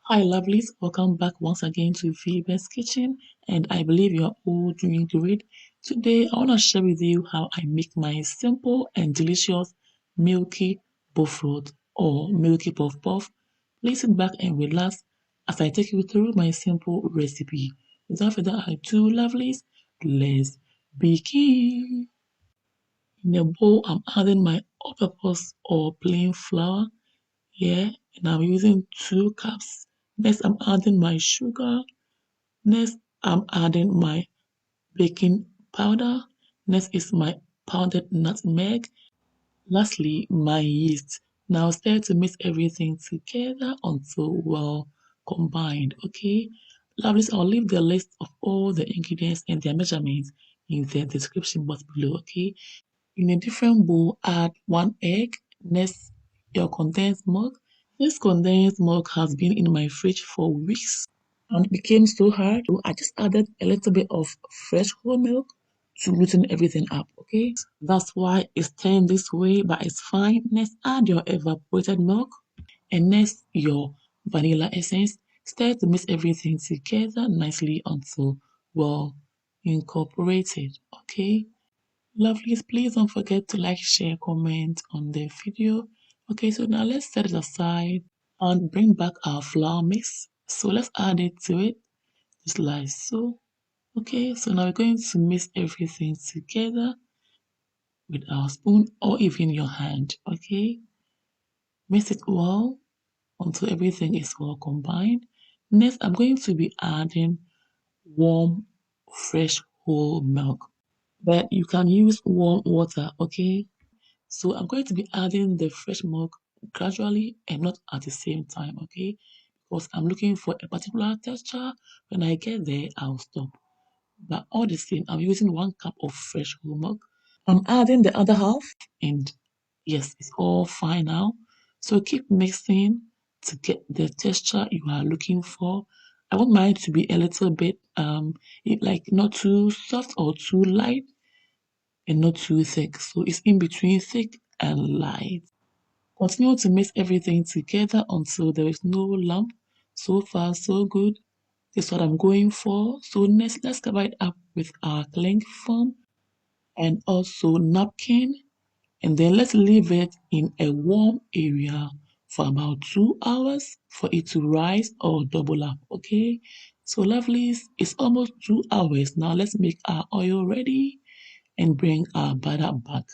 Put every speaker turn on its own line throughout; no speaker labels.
Hi lovelies, welcome back once again to Phoebe's Kitchen, and I believe you're all doing great. Today I want to share with you how I make my simple and delicious milky bofrot or milky puff puff. Please sit back and relax as I take you through my simple recipe. Without further ado, lovelies, let's begin. In a bowl, I'm adding my all-purpose or plain flour here, and I'm using 2 cups. Next, I'm adding my sugar. Next, I'm adding my baking powder. Next is my pounded nutmeg. Lastly, my yeast. Now start to mix everything together until well combined. Okay, lovelies, I'll leave the list of all the ingredients and their measurements in the description box below. Okay, in a different bowl, add 1 egg. Next, your condensed milk. This condensed milk has been in my fridge for weeks and it became so hard. So I just added a little bit of fresh whole milk to loosen everything up, okay? That's why it's turned this way, but it's fine. Next, add your evaporated milk and next your vanilla essence. Start to mix everything together nicely until well incorporated, okay? Lovelies, please don't forget to like, share, comment on the video. Okay, so now let's set it aside and bring back our flour mix. So let's add it to it, just like so. Okay, so now we're going to mix everything together with our spoon or even your hand. Okay, mix it well until everything is well combined. Next, I'm going to be adding warm, fresh whole milk, but you can use warm water. Okay, so I'm going to be adding the fresh milk gradually and not at the same time, okay? Because I'm looking for a particular texture. When I get there, I'll stop. But all the same, I'm using 1 cup of fresh whole milk. I'm adding the other half, and yes, it's all fine now. So keep mixing to get the texture you are looking for. I want mine to be a little bit like not too soft or too light and not too thick. So it's in between thick and light. Continue to mix everything together until there is no lump. So far, so good. This is what I'm going for. So next, let's cover it up with our cling film and also napkin. And then let's leave it in a warm area for about 2 hours for it to rise or double up. Okay. So lovelies, it's almost 2 hours. Now let's make our oil ready and bring our butter back.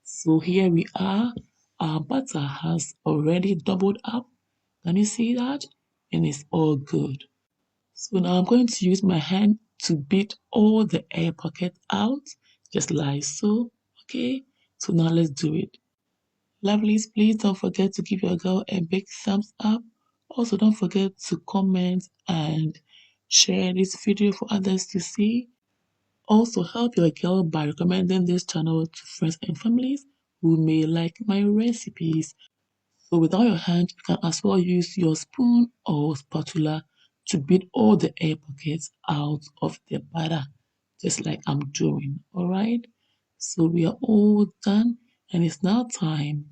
So here we are. Our butter has already doubled up. Can you see that? And it's all good. So now I'm going to use my hand to beat all the air pockets out, just like so. Okay, so now let's do it. Lovelies, please don't forget to give your girl a big thumbs up. Also, don't forget to comment and share this video for others to see. Also, help your girl by recommending this channel to friends and families who may like my recipes. So without your hand, you can as well use your spoon or spatula to beat all the air pockets out of the batter, just like I'm doing, alright? So we are all done and it's now time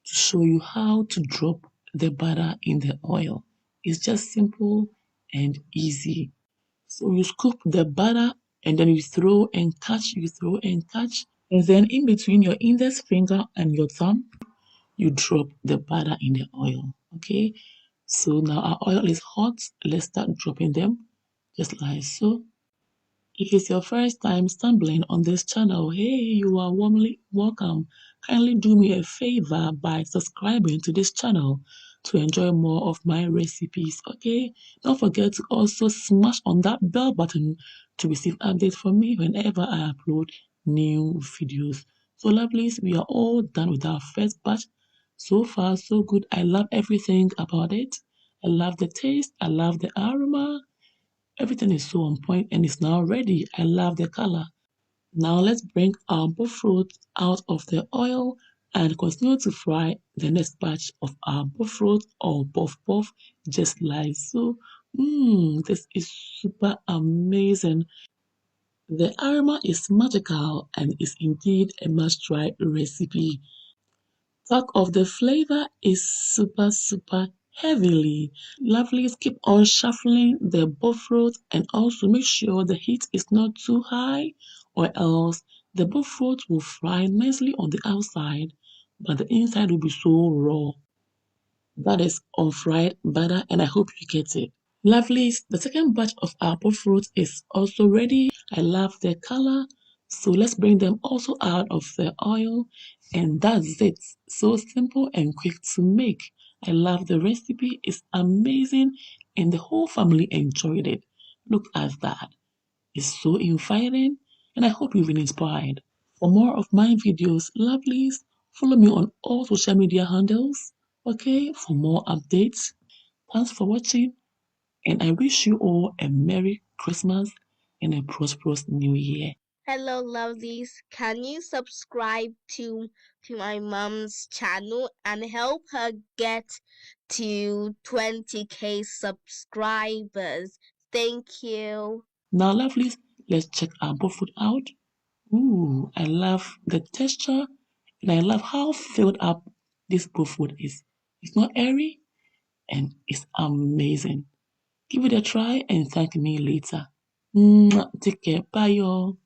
to show you how to drop the butter in the oil. It's just simple and easy. So you scoop the butter and then you throw and catch, you throw and catch. And then in between your index finger and your thumb, you drop the butter in the oil. Okay. So now our oil is hot. Let's start dropping them just like so. If it's your first time stumbling on this channel, hey, you are warmly welcome. Kindly do me a favor by subscribing to this channel to enjoy more of my recipes, okay? Don't forget to also smash on that bell button to receive updates from me whenever I upload new videos. So lovelies, we are all done with our first batch. So far, so good. I love everything about it. I love the taste. I love the aroma. Everything is so on point and it's now ready. I love the color. Now let's bring our bofrot out of the oil and continue to fry the next batch of our bofrot or puff puff just like so. This is super amazing. The aroma is magical and is indeed a must-try recipe. Talk of the flavor is super heavily. Lovelies, keep on shuffling the bofrot and also make sure the heat is not too high or else the bofrot will fry nicely on the outside but the inside will be so raw. That is unfried butter and I hope you get it. Lovelies, the second batch of our bofrot is also ready. I love the color. So let's bring them also out of the oil. And that's it. So simple and quick to make. I love the recipe. It's amazing. And the whole family enjoyed it. Look at that. It's so inviting. And I hope you've been inspired. For more of my videos, lovelies, follow me on all social media handles. Okay, for more updates. Thanks for watching. And I wish you all a Merry Christmas and a prosperous New Year.
Hello, lovelies. Can you subscribe to my mom's channel and help her get to 20K subscribers? Thank you.
Now, lovelies, let's check our bowl food out. Ooh, I love the texture and I love how filled up this bowl food is. It's not airy and it's amazing. Give it a try and thank me later. Take care. Bye, y'all.